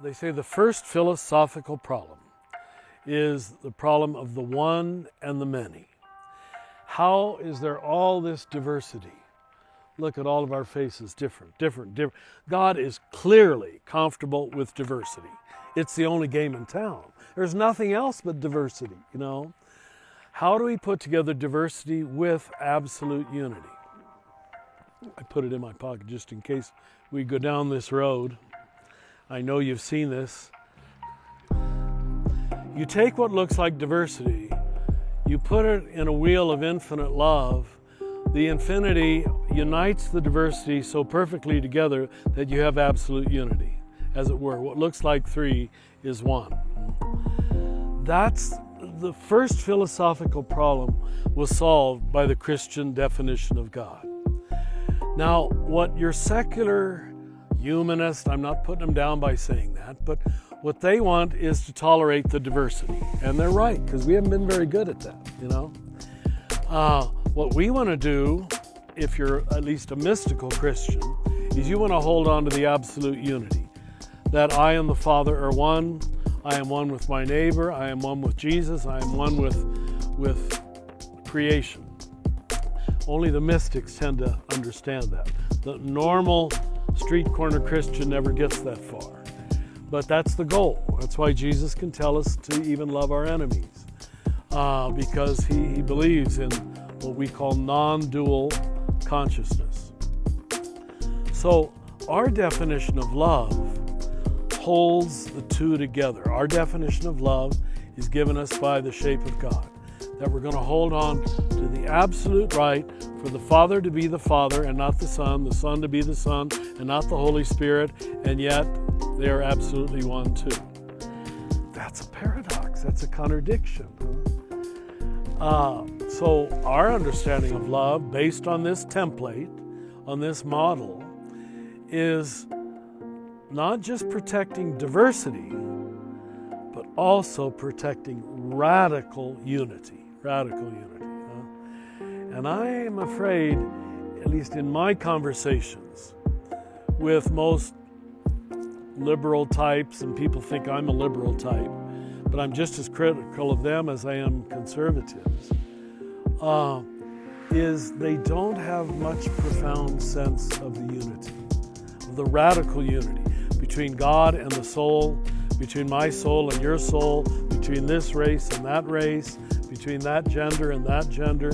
They say the first philosophical problem is the problem of the one and the many. How is there all this diversity? Look at all of our faces, different. God is clearly comfortable with diversity. It's the only game in town. There's nothing else but diversity, you know. How do we put together diversity with absolute unity? I put it in my pocket just in case we go down this road. I know you've seen this. You take what looks like diversity, you put it in a wheel of infinite love. The infinity unites the diversity so perfectly together that you have absolute unity, as it were. What looks like three is one. That's the first philosophical problem was solved by the Christian definition of God. Now, what your secular humanist, I'm not putting them down by saying that, but what they want is to tolerate the diversity. And they're right, because we haven't been very good at that, you know. What we want to do, if you're at least a mystical Christian, is you want to hold on to the absolute unity. That I and the Father are one, I am one with my neighbor, I am one with Jesus, I am one with creation. Only the mystics tend to understand that. The normal street corner Christian never gets that far. But that's the goal. That's why Jesus can tell us to even love our enemies. Because he believes in what we call non-dual consciousness. So our definition of love holds the two together. Our definition of love is given us by the shape of God. That we're going to hold on to the absolute right for the Father to be the Father and not the Son to be the Son and not the Holy Spirit, and yet they are absolutely one too. That's a paradox. That's a contradiction. So our understanding of love, based on this template, on this model, is not just protecting diversity, but also protecting radical unity. And I am afraid, at least in my conversations with most liberal types, and people think I'm a liberal type, but I'm just as critical of them as I am conservatives, is they don't have much profound sense of the unity, of the radical unity between God and the soul, between my soul and your soul, between this race and that race, between that gender and that gender.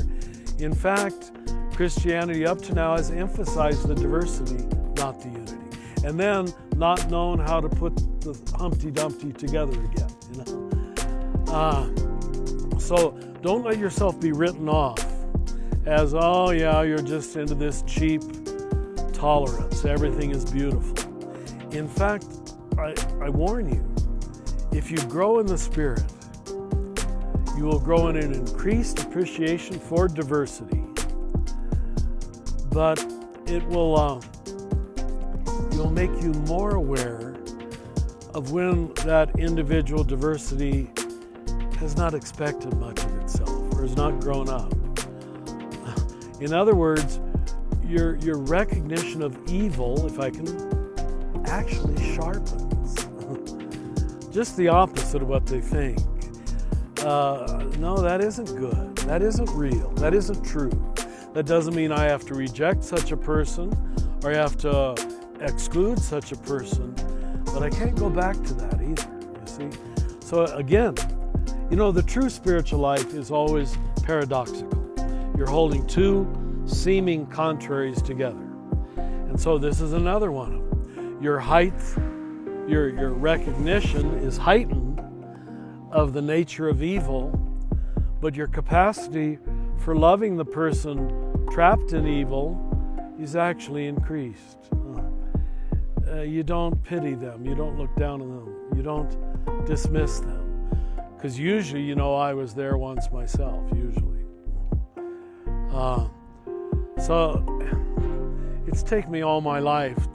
In fact, Christianity up to now has emphasized the diversity, not the unity. And then not known how to put the Humpty Dumpty together again, you know. So don't let yourself be written off as, oh yeah, you're just into this cheap tolerance. Everything is beautiful. In fact, I warn you, if you grow in the Spirit, you will grow in an increased appreciation for diversity, but it will make you more aware of when that individual diversity has not expected much of itself or has not grown up. In other words, your recognition of evil, if I can, actually sharpens. Just the opposite of what they think. No, that isn't good. That isn't real. That isn't true. That doesn't mean I have to reject such a person or I have to exclude such a person, but I can't go back to that either, you see. So again, you know, the true spiritual life is always paradoxical. You're holding two seeming contraries together. And so this is another one of them. Your height, your recognition is heightened of the nature of evil, but your capacity for loving the person trapped in evil is actually increased. You don't pity them, you don't look down on them, you don't dismiss them. Because usually, you know, I was there once myself, usually. So it's taken me all my life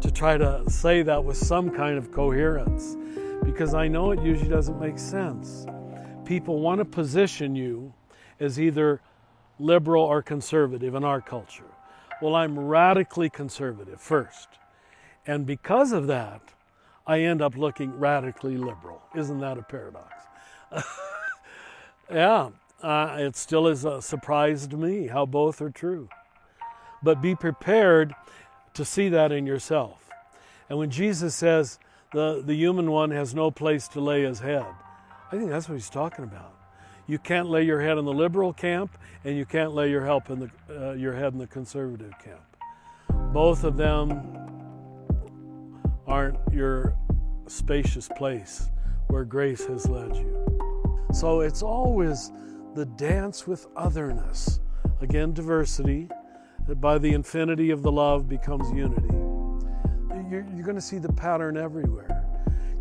to try to say that with some kind of coherence, because I know it usually doesn't make sense. People want to position you as either liberal or conservative in our culture. Well, I'm radically conservative first. And because of that, I end up looking radically liberal. Isn't that a paradox? Yeah, it still is a surprise to me how both are true. But be prepared to see that in yourself. And when Jesus says the human one has no place to lay his head, I think that's what he's talking about. You can't lay your head in the liberal camp, and you can't lay your head in the conservative camp. Both of them aren't your spacious place where grace has led you. So it's always the dance with otherness. Again, diversity, that by the infinity of the love becomes unity. You're going to see the pattern everywhere.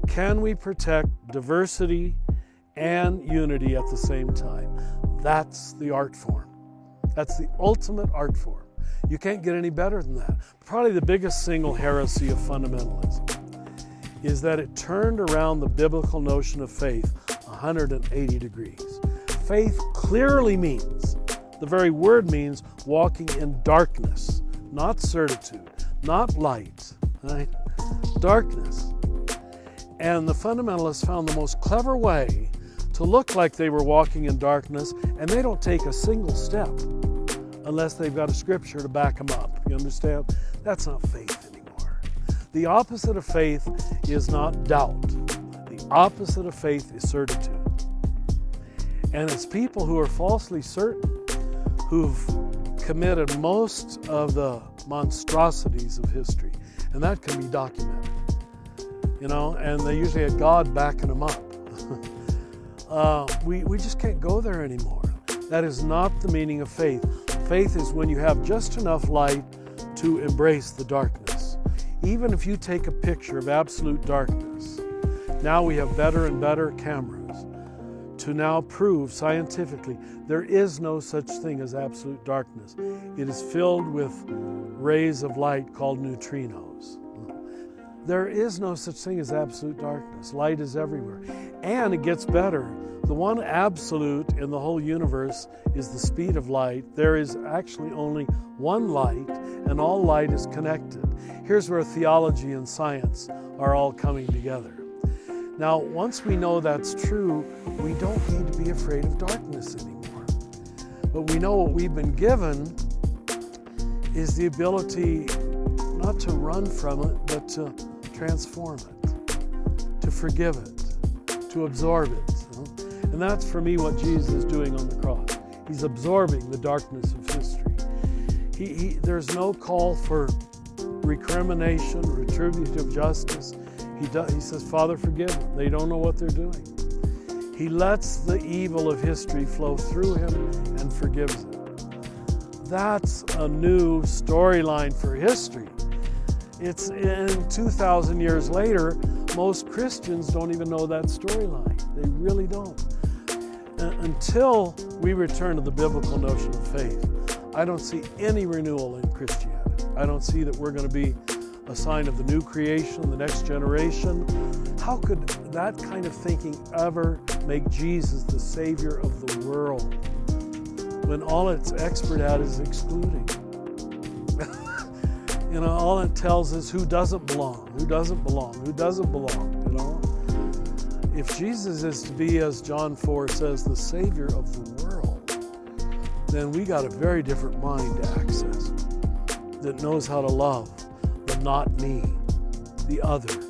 Can we protect diversity and unity at the same time? That's the art form. That's the ultimate art form. You can't get any better than that. Probably the biggest single heresy of fundamentalism is that it turned around the biblical notion of faith 180 degrees. Faith clearly means, the very word means, walking in darkness, not certitude, not light, right? Darkness. And the fundamentalists found the most clever way to look like they were walking in darkness, and they don't take a single step unless they've got a scripture to back them up. You understand? That's not faith anymore. The opposite of faith is not doubt. The opposite of faith is certitude. And it's people who are falsely certain who've committed most of the monstrosities of history. And that can be documented. You know, and they usually had God backing them up. We just can't go there anymore. That is not the meaning of faith. Faith is when you have just enough light to embrace the darkness. Even if you take a picture of absolute darkness, now we have better and better cameras to now prove scientifically there is no such thing as absolute darkness. It is filled with rays of light called neutrinos. There is no such thing as absolute darkness. Light is everywhere. And it gets better. The one absolute in the whole universe is the speed of light. There is actually only one light, and all light is connected. Here's where theology and science are all coming together. Now, once we know that's true, we don't need to be afraid of darkness anymore. But we know what we've been given is the ability not to run from it, but to transform it, to forgive it, to absorb it. And that's for me what Jesus is doing on the cross. He's absorbing the darkness of history. There's no call for recrimination, retributive justice. He says, Father, forgive them. They don't know what they're doing. He lets the evil of history flow through him and forgives it. That's a new storyline for history. It's in 2,000 years later, most Christians don't even know that storyline. They really don't. Until we return to the biblical notion of faith, I don't see any renewal in Christianity. I don't see that we're going to be a sign of the new creation, the next generation. How could that kind of thinking ever make Jesus the Savior of the world when all it's expert at is excluding? You know, all it tells us who doesn't belong, who doesn't belong, who doesn't belong, you know. If Jesus is to be, as John 4 says, the Savior of the world, then we got a very different mind to access that knows how to love the not me, the other,